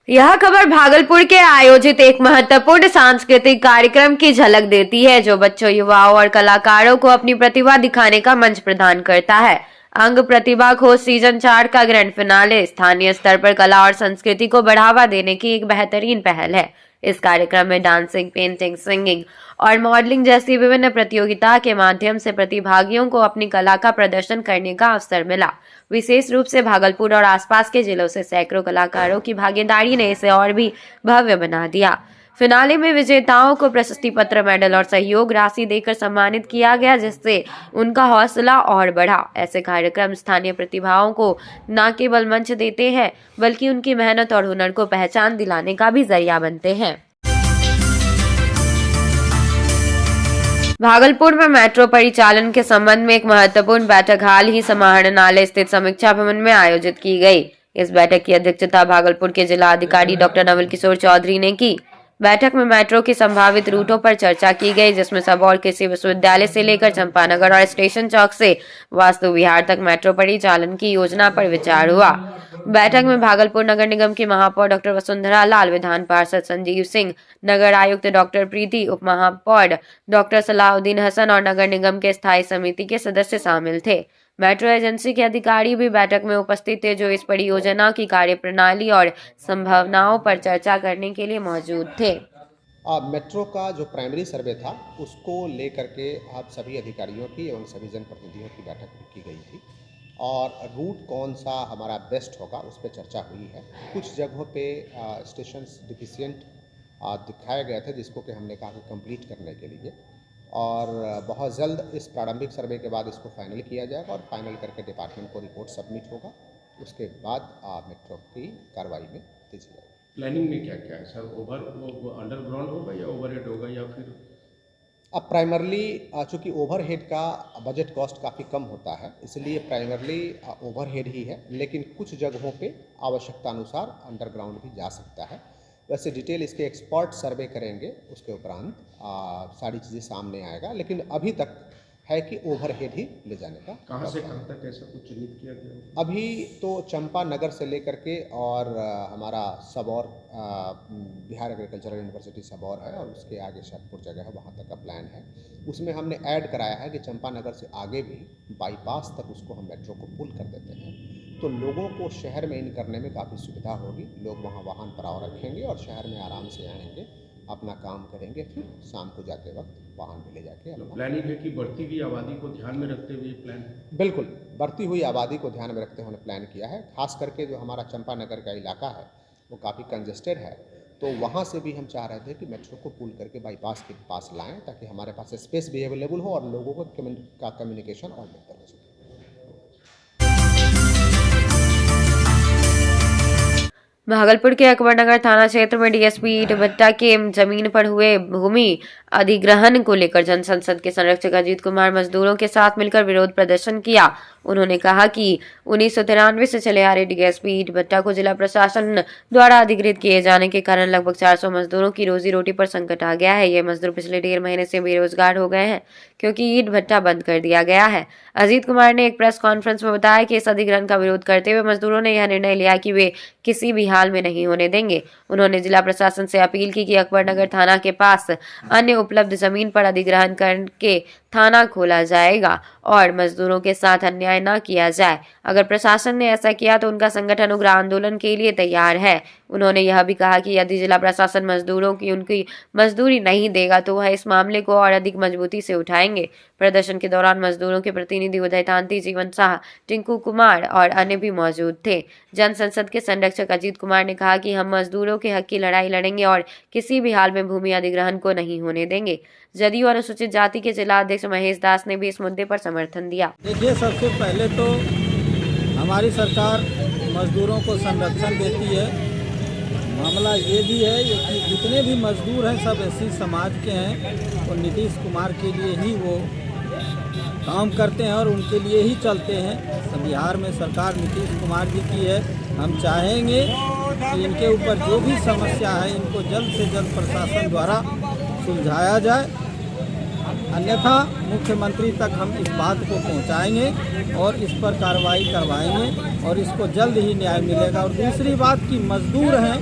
यह खबर भागलपुर के आयोजित एक महत्वपूर्ण सांस्कृतिक कार्यक्रम की झलक देती है, जो बच्चों, युवाओं और कलाकारों को अपनी प्रतिभा दिखाने का मंच प्रदान करता है। अंग प्रतिभा खोज सीजन 4 का ग्रैंड फिनाले स्थानीय स्तर पर कला और संस्कृति को बढ़ावा देने की एक बेहतरीन पहल है। इस कार्यक्रम में डांसिंग, पेंटिंग, सिंगिंग और मॉडलिंग जैसी विभिन्न प्रतियोगिता के माध्यम से प्रतिभागियों को अपनी कला का प्रदर्शन करने का अवसर मिला। विशेष रूप से भागलपुर और आसपास के जिलों से सैकड़ों कलाकारों की भागीदारी ने इसे और भी भव्य बना दिया। फिनाले में विजेताओं को प्रशस्ति पत्र, मेडल और सहयोग राशि देकर सम्मानित किया गया, जिससे उनका हौसला और बढ़ा। ऐसे कार्यक्रम स्थानीय प्रतिभाओं को न केवल मंच देते हैं, बल्कि उनकी मेहनत और हुनर को पहचान दिलाने का भी जरिया बनते हैं। भागलपुर में मेट्रो परिचालन के संबंध में एक महत्वपूर्ण बैठक हाल ही समाहरणालय स्थित समीक्षा भवन में आयोजित की गई। इस बैठक की अध्यक्षता भागलपुर के जिला अधिकारी डॉक्टर नवल किशोर चौधरी ने की। बैठक में मेट्रो की संभावित रूटों पर चर्चा की गई, जिसमें सबौर कृषि विश्वविद्यालय से लेकर चंपानगर और स्टेशन चौक से वास्तु विहार तक मेट्रो परिचालन की योजना पर विचार हुआ। बैठक में भागलपुर नगर निगम की महापौर डॉक्टर वसुंधरा लाल, विधान पार्षद संजीव सिंह, नगर आयुक्त डॉक्टर प्रीति, उप महापौर डॉक्टर सलाउद्दीन हसन और नगर निगम के स्थायी समिति के सदस्य शामिल थे। मेट्रो एजेंसी के अधिकारी भी बैठक में उपस्थित थे, जो इस परियोजना की कार्यप्रणाली और संभावनाओं पर चर्चा करने के लिए मौजूद थे। मेट्रो का जो प्राइमरी सर्वे था उसको लेकर के आप सभी अधिकारियों की एवं सभी जनप्रतिनिधियों की बैठक की गई थी और रूट कौन सा हमारा बेस्ट होगा उस पर चर्चा हुई है। कुछ जगहों पे स्टेशंस डिफिशिएंट दिखाए गए थे, जिसको कि हमने कहा कि कंप्लीट करने के लिए, और बहुत जल्द इस प्रारंभिक सर्वे के बाद इसको फाइनल किया जाएगा और फाइनल करके डिपार्टमेंट को रिपोर्ट सबमिट होगा। उसके बाद मेट्रो की कार्रवाई में तेजी जाएगी। प्लानिंग में क्या क्या है सर? वो अंडरग्राउंड होगा या ओवरहेड होगा या फिर? अब प्राइमरली चूँकि ओवरहेड का बजट कॉस्ट काफ़ी कम होता है, इसलिए प्राइमरली ओवरहेड ही है, लेकिन कुछ जगहों पे आवश्यकता अनुसार अंडरग्राउंड भी जा सकता है। वैसे डिटेल इसके एक्सपर्ट सर्वे करेंगे, उसके उपरांत सारी चीज़ें सामने आएगा, लेकिन अभी तक है कि ओवरहेड ही ले जाने का। कहाँ से कहाँ तक ऐसा कुछ चिन्हित किया गया? अभी तो चंपा नगर से लेकर के और हमारा सबौर बिहार एग्रीकल्चरल यूनिवर्सिटी सबौर है और उसके आगे शाहपुर जगह है, वहाँ तक का प्लान है। उसमें हमने ऐड कराया है कि चंपा नगर से आगे भी बाईपास तक उसको हम मेट्रो को पुल कर देते हैं, तो लोगों को शहर में इन करने में काफ़ी सुविधा होगी। लोग वहाँ वाहन पड़ाव रखेंगे और शहर में आराम से आएंगे, अपना काम करेंगे, फिर शाम को जाते वक्त वाहन में ले जाके अपना। प्लानिंग है कि बढ़ती हुई आबादी को ध्यान में रखते हुए प्लान? बिल्कुल, बढ़ती हुई आबादी को ध्यान में रखते हुए प्लान किया है। खास करके जो हमारा चंपा नगर का इलाका है वो काफ़ी कंजेस्टेड है, तो वहाँ से भी हम चाह रहे थे कि मेट्रो को पुल करके बाईपास के पास लाएं, ताकि हमारे पास स्पेस भी अवेलेबल हो और लोगों का कम्युनिकेशन और बेहतर हो सके। भागलपुर के अकबरनगर थाना क्षेत्र में डीएसपी ईट भट्टा के जमीन पर हुए भूमि अधिग्रहण को लेकर जनसंसद के संरक्षक अजीत कुमार मजदूरों के साथ मिलकर विरोध प्रदर्शन किया। उन्होंने कहा कि 1993 से चले आ रहे डीएसपी ईट भट्टा को जिला प्रशासन द्वारा अधिकृत किए जाने के कारण लगभग 400 मजदूरों की रोजी रोटी पर संकट आ गया है। ये मजदूर पिछले 1.5 महीने से बेरोजगार हो गए हैं, क्योंकि ईट भट्टा बंद कर दिया गया है। अजीत कुमार ने एक प्रेस कॉन्फ्रेंस में बताया कि इस अधिग्रहण का विरोध करते हुए मजदूरों ने यह निर्णय लिया कि वे किसी भी हाल में नहीं होने देंगे। उन्होंने जिला प्रशासन से अपील की कि अकबरनगर थाना के पास अन्य उपलब्ध जमीन पर अधिग्रहण करके थाना खोला जाएगा और मजदूरों के साथ अन्याय न किया जाए। अगर प्रशासन ने ऐसा किया तो उनका संगठन उग्र आंदोलन के लिए तैयार है। उन्होंने यह भी कहा कि यदि जिला प्रशासन मजदूरों की उनकी मजदूरी नहीं देगा तो वह इस मामले को और अधिक मजबूती से उठाएंगे। प्रदर्शन के दौरान मजदूरों के प्रतिनिधि उदय तांती, जीवन शाह, टिंकू कुमार और अन्य भी मौजूद थे। जनसंसद के संरक्षक अजीत कुमार ने कहा कि हम मजदूरों के हक की लड़ाई लड़ेंगे और किसी भी हाल में भूमि अधिग्रहण को नहीं होने देंगे। जदयू अनुसूचित जाति के जिला अध्यक्ष महेश दास ने भी इस मुद्दे पर समर्थन दिया। देखिए, सबसे पहले तो हमारी सरकार मजदूरों को संरक्षण देती है। मामला ये भी है कि जितने भी मजदूर हैं सब एससी समाज के हैं और नीतीश कुमार के लिए ही वो काम करते हैं और उनके लिए ही चलते हैं। तो बिहार में सरकार नीतीश कुमार जी की है। हम चाहेंगे कि इनके ऊपर जो भी समस्या है इनको जल्द से जल्द प्रशासन द्वारा सुलझाया जाए, अन्यथा मुख्यमंत्री तक हम इस बात को पहुंचाएंगे और इस पर कार्रवाई करवाएंगे और इसको जल्द ही न्याय मिलेगा। और दूसरी बात कि मजदूर हैं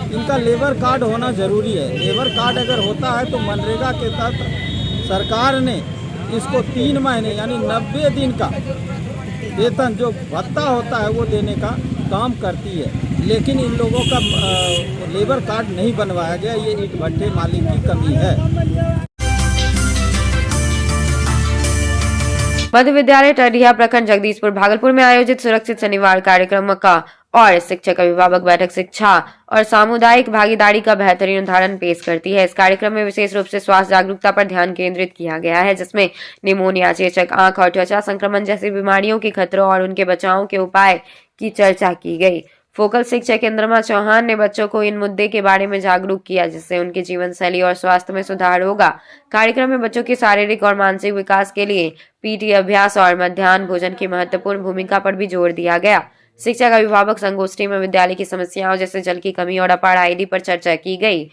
इनका लेबर कार्ड होना ज़रूरी है। लेबर कार्ड अगर होता है तो मनरेगा के तहत सरकार ने इसको 3 महीने यानी 90 दिन का वेतन जो भत्ता होता है वो देने का काम करती है, लेकिन इन लोगों का लेबर कार्ड नहीं बनवाया गया। ये ईंट भट्टे मालिक की कमी है। मध्य विद्यालय टडिया प्रखंड जगदीशपुर भागलपुर में आयोजित सुरक्षित शनिवार कार्यक्रम का और शिक्षक अभिभावक बैठक शिक्षा और सामुदायिक भागीदारी का बेहतरीन उदाहरण पेश करती है। इस कार्यक्रम में विशेष रूप से स्वास्थ्य जागरूकता पर ध्यान केंद्रित किया गया है, जिसमें निमोनिया, चेचक, आंख और त्वचा संक्रमण जैसी बीमारियों के खतरों और उनके बचाव के उपाय की चर्चा की गई। फोकल शिक्षक इंद्रमा चौहान ने बच्चों को इन मुद्दे के बारे में जागरूक किया, जिससे उनके जीवन शैली और स्वास्थ्य में सुधार होगा। कार्यक्रम में बच्चों के शारीरिक और मानसिक विकास के लिए पीटी अभ्यास और मध्याह्न भोजन की महत्वपूर्ण भूमिका पर भी जोर दिया गया। शिक्षक अभिभावक संगोष्ठी में विद्यालय की समस्याओं जैसे जल की कमी और अपार पर चर्चा की गई।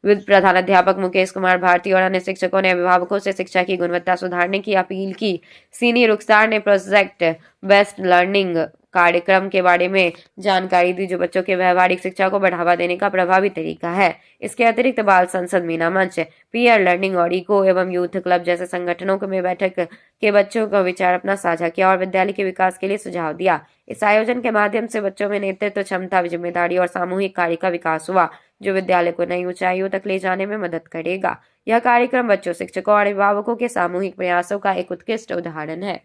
प्रधानाध्यापक मुकेश कुमार भारती और अन्य शिक्षकों ने अभिभावकों से शिक्षा की गुणवत्ता सुधारने की अपील की। सीनी रुखसार ने प्रोजेक्ट बेस्ट लर्निंग कार्यक्रम के बारे में जानकारी दी, जो बच्चों के व्यवहारिक शिक्षा को बढ़ावा देने का प्रभावी तरीका है। इसके अतिरिक्त बाल संसद, मीना मंच, पीयर लर्निंग और इको एवं यूथ क्लब जैसे संगठनों में बैठक के बच्चों का विचार अपना साझा किया और विद्यालय के विकास के लिए सुझाव दिया। इस आयोजन के माध्यम से बच्चों में नेतृत्व क्षमता, जिम्मेदारी और सामूहिक कार्य का विकास हुआ, जो विद्यालय को नई ऊंचाइयों तक ले जाने में मदद करेगा। यह कार्यक्रम बच्चों, शिक्षकों और अभिभावकों के सामूहिक प्रयासों का एक उत्कृष्ट उदाहरण है।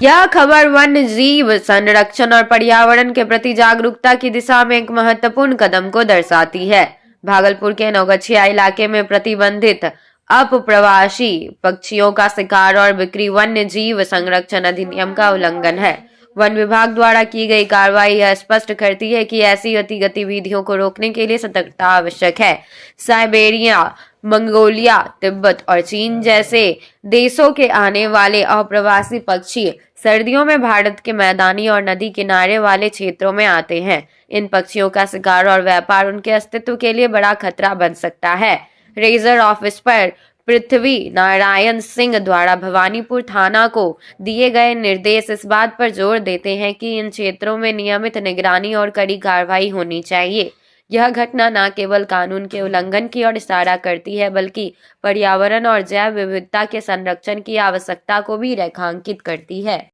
यह खबर वन्य जीव संरक्षण और पर्यावरण के प्रति जागरूकता की दिशा में एक महत्वपूर्ण कदम को दर्शाती है। भागलपुर के नौगछिया इलाके में प्रतिबंधित अप्रवासी पक्षियों का शिकार और बिक्री वन्य जीव संरक्षण अधिनियम का उल्लंघन है। वन विभाग द्वारा की गई कार्रवाई यह स्पष्ट करती है कि ऐसी गतिविधियों को रोकने के लिए सतर्कता आवश्यक है। साइबेरिया, मंगोलिया, तिब्बत और चीन जैसे देशों के आने वाले अप्रवासी पक्षी सर्दियों में भारत के मैदानी और नदी किनारे वाले क्षेत्रों में आते हैं। इन पक्षियों का शिकार और व्यापार उनके अस्तित्व के लिए बड़ा खतरा बन सकता है। रेंजर ऑफिसर पृथ्वी नारायण सिंह द्वारा भवानीपुर थाना को दिए गए निर्देश इस बात पर जोर देते हैं कि इन क्षेत्रों में नियमित निगरानी और कड़ी कार्रवाई होनी चाहिए। यह घटना न केवल कानून के उल्लंघन की ओर इशारा करती है, बल्कि पर्यावरण और जैव विविधता के संरक्षण की आवश्यकता को भी रेखांकित करती है।